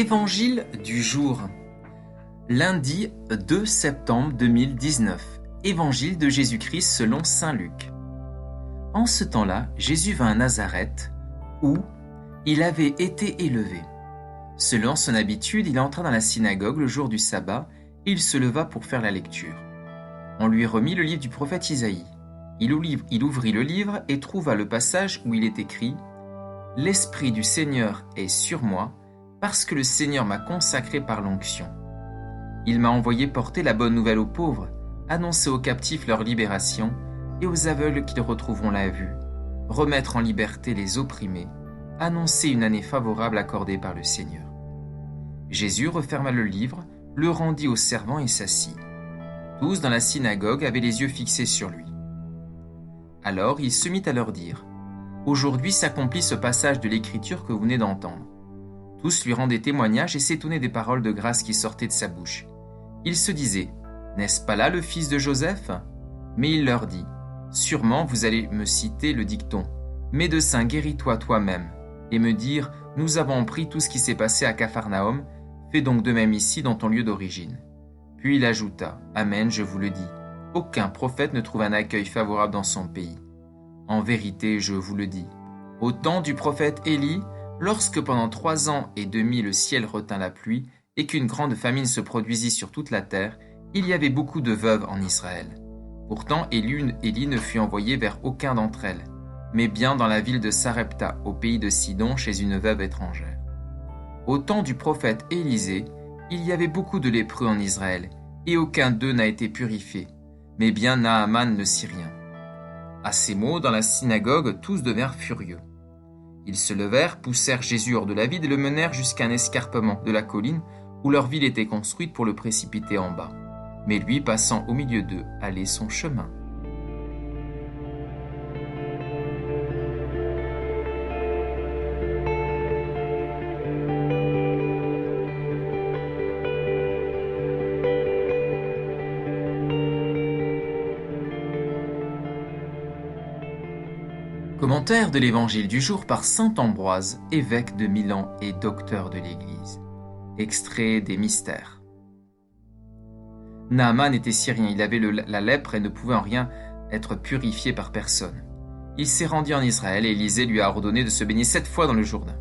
Évangile du jour. Lundi 2 septembre 2019. Évangile de Jésus-Christ selon saint Luc. En ce temps-là, Jésus vint à Nazareth, où il avait été élevé. Selon son habitude, il entra dans la synagogue le jour du sabbat, et il se leva pour faire la lecture. On lui remit le livre du prophète Isaïe. Il ouvrit le livre et trouva le passage où il est écrit « L'Esprit du Seigneur est sur moi, parce que le Seigneur m'a consacré par l'onction. Il m'a envoyé porter la bonne nouvelle aux pauvres, annoncer aux captifs leur libération et aux aveugles qu'ils retrouveront la vue, remettre en liberté les opprimés, annoncer une année favorable accordée par le Seigneur. » Jésus referma le livre, le rendit aux servants et s'assit. Tous dans la synagogue avaient les yeux fixés sur lui. Alors il se mit à leur dire « Aujourd'hui s'accomplit ce passage de l'Écriture que vous venez d'entendre. » Tous lui rendaient témoignage et s'étonnaient des paroles de grâce qui sortaient de sa bouche. Il se disait « N'est-ce pas là le fils de Joseph ?» Mais il leur dit « Sûrement vous allez me citer le dicton « Médecin, guéris-toi toi-même » et me dire « Nous avons appris tout ce qui s'est passé à Capharnaüm, fais donc de même ici dans ton lieu d'origine. » Puis il ajouta « Amen, je vous le dis, aucun prophète ne trouve un accueil favorable dans son pays. En vérité, je vous le dis, au temps du prophète Élie, lorsque pendant 3 ans et demi le ciel retint la pluie et qu'une grande famine se produisit sur toute la terre, il y avait beaucoup de veuves en Israël. Pourtant Élie ne fut envoyé vers aucun d'entre elles, mais bien dans la ville de Sarepta, au pays de Sidon, chez une veuve étrangère. Au temps du prophète Élisée, il y avait beaucoup de lépreux en Israël, et aucun d'eux n'a été purifié, mais bien Naaman le Syrien. À ces mots, dans la synagogue, tous devinrent furieux. Ils se levèrent, poussèrent Jésus hors de la ville et le menèrent jusqu'à un escarpement de la colline où leur ville était construite pour le précipiter en bas. Mais lui, passant au milieu d'eux, allait son chemin. Commentaire de l'Évangile du jour par saint Ambroise, évêque de Milan et docteur de l'Église. Extrait des Mystères. Naaman était syrien, il avait la lèpre et ne pouvait en rien être purifié par personne. Il s'est rendu en Israël et Élisée lui a ordonné de se baigner 7 fois dans le Jourdain.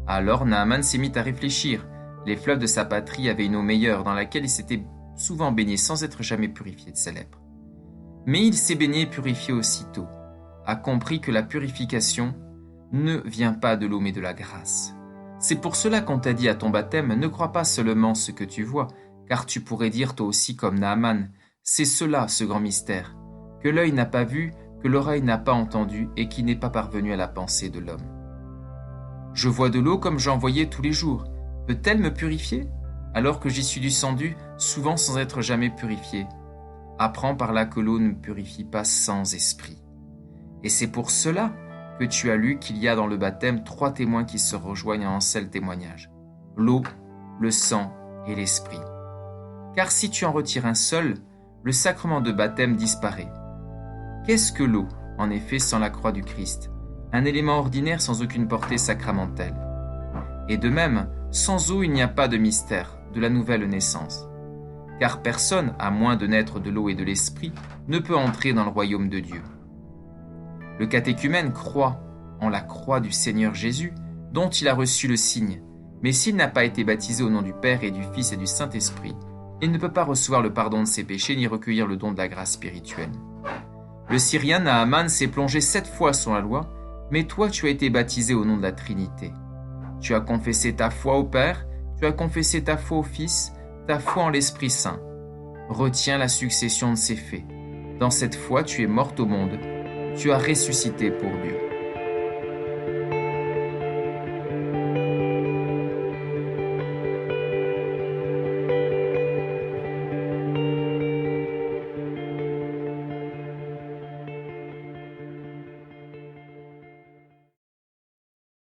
Alors Naaman s'est mis à réfléchir. Les fleuves de sa patrie avaient une eau meilleure dans laquelle il s'était souvent baigné sans être jamais purifié de sa lèpre. Mais il s'est baigné et purifié aussitôt. A compris que la purification ne vient pas de l'eau mais de la grâce. C'est pour cela qu'on t'a dit à ton baptême, ne crois pas seulement ce que tu vois, car tu pourrais dire toi aussi comme Naaman, c'est cela ce grand mystère, que l'œil n'a pas vu, que l'oreille n'a pas entendu et qui n'est pas parvenu à la pensée de l'homme. Je vois de l'eau comme j'en voyais tous les jours, peut-elle me purifier, alors que j'y suis descendu souvent sans être jamais purifié? Apprends par là que l'eau ne purifie pas sans esprit. Et c'est pour cela que tu as lu qu'il y a dans le baptême 3 témoins qui se rejoignent en un seul témoignage, l'eau, le sang et l'esprit. Car si tu en retires un seul, le sacrement de baptême disparaît. Qu'est-ce que l'eau, en effet, sans la croix du Christ? Un élément ordinaire sans aucune portée sacramentelle. Et de même, sans eau il n'y a pas de mystère, de la nouvelle naissance. Car personne, à moins de naître de l'eau et de l'esprit, ne peut entrer dans le royaume de Dieu. Le catéchumène croit en la croix du Seigneur Jésus, dont il a reçu le signe, mais s'il n'a pas été baptisé au nom du Père et du Fils et du Saint-Esprit, il ne peut pas recevoir le pardon de ses péchés ni recueillir le don de la grâce spirituelle. Le Syrien Naaman s'est plongé 7 fois sur la loi, mais toi tu as été baptisé au nom de la Trinité. Tu as confessé ta foi au Père, tu as confessé ta foi au Fils, ta foi en l'Esprit Saint. Retiens la succession de ces faits. Dans cette foi tu es morte au monde, tu as ressuscité pour Dieu.